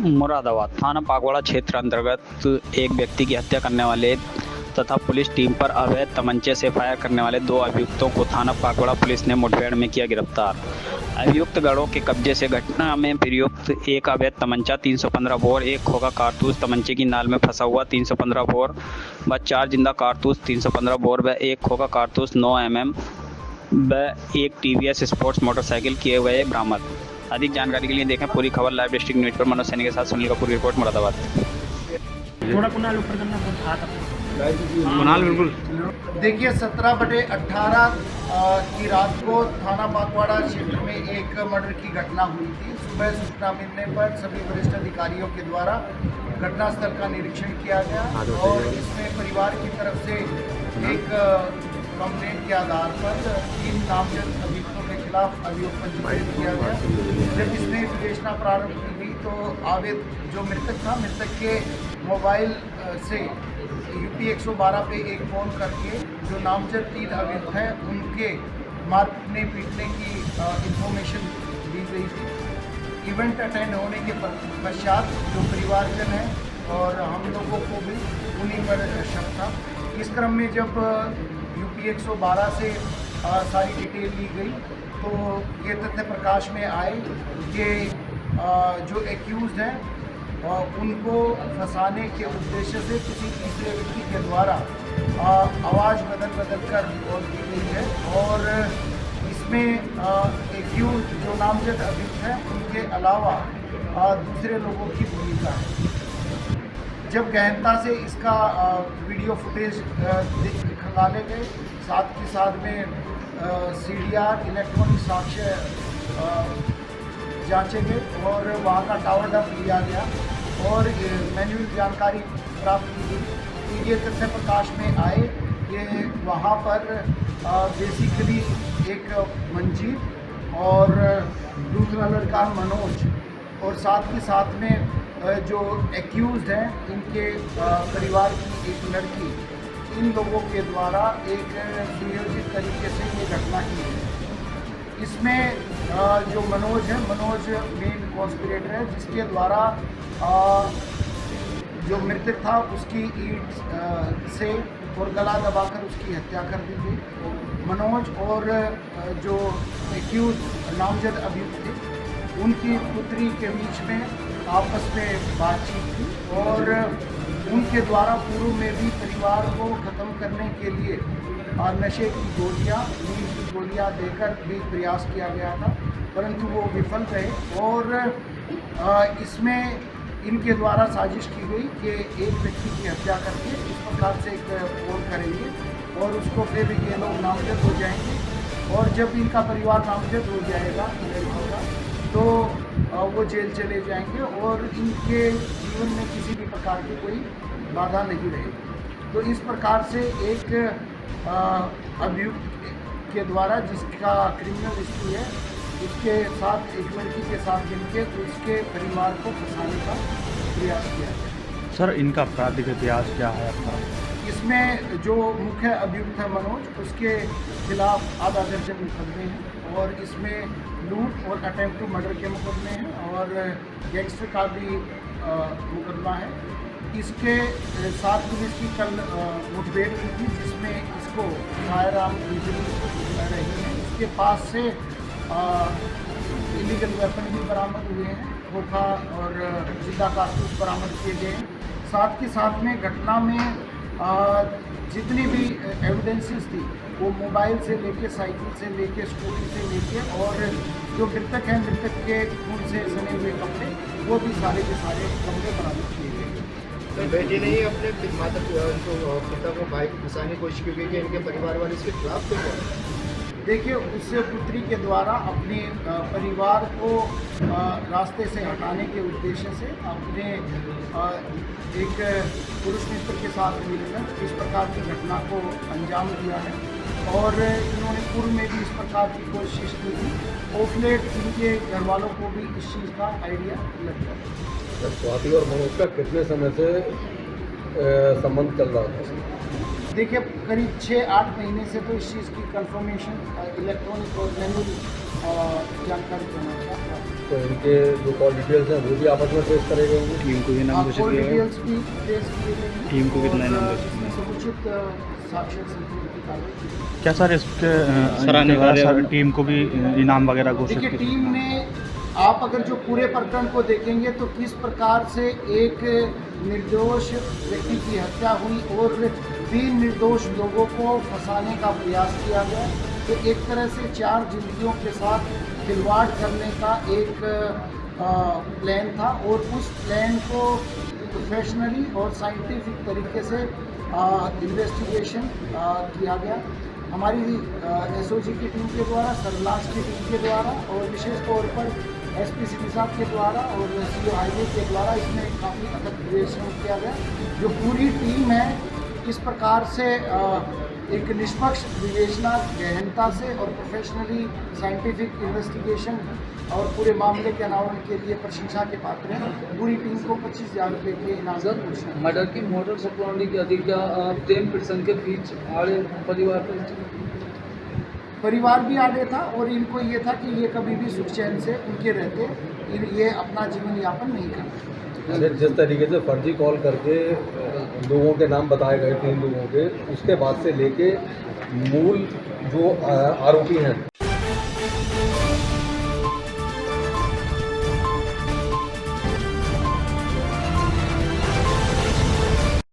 मुरादाबाद थाना पागवाड़ा क्षेत्र अंतर्गत एक व्यक्ति की हत्या करने वाले तथा पुलिस टीम पर अवैध तमंचे से फायर करने वाले 2 अभियुक्तों को थाना पागवाड़ा पुलिस ने मुठभेड़ में किया गिरफ्तार। अभियुक्त गढ़ों के कब्जे से घटना में प्रयुक्त एक अवैध तमंचा 315 बोर, एक खोखा कारतूस तमंचे की नाल में फंसा हुआ 315 बोर व 4 जिंदा कारतूस 315 बोर व एक खोखा कारतूस 9 mm व एक टीवीएस स्पोर्ट्स मोटरसाइकिल किए गए बरामद। अधिक जानकारी के लिए देखें पूरी खबर लाइव डिस्ट्रिक्ट न्यूज पर। मनोज सैनी के साथ सुनील कपूर की रिपोर्ट, मुरादाबाद। थोड़ा कुनाल ऊपर करना हाथ कुनाल बिल्कुल। देखिए 17/18 की रात को थाना पागवाड़ा क्षेत्र में एक मर्डर की घटना हुई थी। सुबह सूचना मिलने पर सभी वरिष्ठ अधिकारियों के द्वारा घटनास्थल का निरीक्षण किया गया और इसमें परिवार की तरफ से एक कंप्लेंट के आधार पर 3 नामजद अभियुक्तों के खिलाफ अभियोग पंजीकृत किया गया। जब इसमें विवेचना प्रारंभ की गई तो आवेदक जो मृतक था, मृतक के मोबाइल से यूपी 112 पे एक फ़ोन करके जो नामजद 3 अभियुक्त हैं उनके मारने पीटने की इंफॉर्मेशन दी गई थी। इवेंट अटेंड होने के पश्चात जो परिवारजन है और हम लोगों को भी उन्हीं पर शक था। इस क्रम में जब यूपी 112 से सारी डिटेल ली गई तो ये तथ्य प्रकाश में आए कि जो एक्यूज़ हैं उनको फंसाने के उद्देश्य से किसी तीसरे व्यक्ति के द्वारा आवाज़ बदल कर कॉल की गई है और इसमें एक्यूज़ जो नामजद अभियुक्त हैं उनके अलावा दूसरे लोगों की भूमिका है। जब गहनता से इसका वीडियो फुटेज खंगाले गए, साथ के साथ में CDR इलेक्ट्रॉनिक साक्ष्य जांचे गए और वहाँ का टावर डंप लिया गया और मैन्युअल जानकारी प्राप्त की गई। तो ये तथ्य प्रकाश में आए कि वहाँ पर बेसिकली एक मंजीत और दूसरा लड़का मनोज और साथ के साथ में जो एक्यूज़ हैं इनके परिवार की एक लड़की, इन लोगों के द्वारा एक सुनियोजित तरीके से ये घटना की है। इसमें जो मनोज है, मनोज मेन कॉन्स्पिरेटर है जिसके द्वारा जो मृतक था उसकी ईंट से और गला दबाकर उसकी हत्या कर दी गई। मनोज और जो एक्यूज़ नामजद अभियुक्त थे उनकी पुत्री के बीच में आपस में बातचीत थी और उनके द्वारा पूर्व में भी परिवार को ख़त्म करने के लिए नशे की गोलियाँ, नींद की गोलियाँ देकर भी प्रयास किया गया था, परंतु वो विफल रहे और इसमें इनके द्वारा साजिश की गई कि एक व्यक्ति की हत्या करके इस प्रकार से एक फोन करेंगे और उसको फिर ये लोग नामजद हो जाएंगे और जब इनका परिवार नामजद हो जाएगा तो वो जेल चले जाएंगे और इनके जीवन में किसी भी प्रकार की कोई बाधा नहीं रहेगी। तो इस प्रकार से एक अभियुक्त के द्वारा जिसका क्रिमिनल हिस्ट्री है उसके साथ एक लड़की के साथ मिलकर उसके परिवार को फंसाने का प्रयास किया गया। सर इनका आपराधिक इतिहास क्या है आपका? इसमें जो मुख्य अभियुक्त है मनोज, उसके खिलाफ आधा दर्जन मुकदमे हैं और इसमें लूट और अटेम्प्ट टू मर्डर के मुकदमे हैं और गैंगस्टर का भी मुकदमा है। इसके साथ पुलिस की कल मुठभेड़ हुई थी जिसमें इसको फायर आर्म इंजरी रही है। इसके पास से इलीगल वेपन भी बरामद हुए हैं, खोखा और जिंदा कारतूस बरामद किए गए हैं। साथ के साथ में घटना में जितनी भी एविडेंसेस थी वो मोबाइल से लेके, साइकिल से लेके, स्कूटी से लेके और जो मृतक हैं मृतक के खून से सने हुए कपड़े वो भी सारे के सारे कपड़े बरामद किए गए। तो बेटी ने ही अपने पिता को भाई को फंसाने की कोशिश की गई कि इनके परिवार वाले इसके खिलाफ क्यों बोले? देखिए उस पुत्री के द्वारा अपने परिवार को रास्ते से हटाने के उद्देश्य से अपने एक पुरुष मित्र के साथ मिलकर इस प्रकार की घटना को अंजाम दिया है और इन्होंने पूर्व में भी इस प्रकार की कोशिश की थी। ऑफलेट इनके घर वालों को भी इस चीज़ का आइडिया लग गया। स्वाति और मनोज का कितने समय से संबंध चल रहा था? देखिए करीब 6-8 महीने से तो इस चीज़ की कंफर्मेशन इलेक्ट्रॉनिक और मैनुअल जानकारी देना चाहता हूँ। तो इनके जो कॉल डिटेल्स हैं वो भी आपस में ट्रेस करे गए होंगे। टीम को भी नाम घोषित कॉल किया गया डिटेल्स भी ट्रेस किए गए हैं टीम को कितना और, इनाम घोषित किया? समुचित साक्ष्य संकलन की कार्रवाई की गई। क्या सर इसके सराहनीय कार्य- सर टीम को भी इनाम वगैरह घोषित देखिए, किया? टीम ने आप अगर जो पूरे प्रकरण को देखेंगे तो किस प्रकार से एक निर्दोष व्यक्ति की हत्या हुई और 3 निर्दोष लोगों को फंसाने का प्रयास किया गया, तो एक तरह से 4 जिंदगियों के साथ खिलवाड़ करने का एक प्लान था और उस प्लान को प्रोफेशनली और साइंटिफिक तरीके से इन्वेस्टिगेशन किया गया। हमारी एसओजी की टीम के द्वारा, सर्विलांस की टीम के द्वारा और विशेष तौर पर एसपी सिटी साहब के द्वारा और सीओ हाईवे के द्वारा इसमें काफ़ी अथक विवेचना किया गया। जो पूरी टीम है इस प्रकार से एक निष्पक्ष विवेचना, गहनता से और प्रोफेशनली साइंटिफिक इन्वेस्टिगेशन और पूरे मामले के अनावरण के लिए प्रशंसा के पात्र हैं। पूरी टीम को 25,000 रुपये के इनाम की घोषणा की। मर्डर की मोटर सप्लाउंडी की अधिक प्रेम प्रसंग के बीच आड़े परिवार पर परिवार भी आगे था और इनको ये था कि ये कभी भी सुख चैन से उनके रहते, ये अपना जीवन यापन नहीं करते। जिस तरीके से फर्जी कॉल करके लोगों के नाम बताए गए 3 लोगों के, उसके बाद से लेके मूल जो आरोपी हैं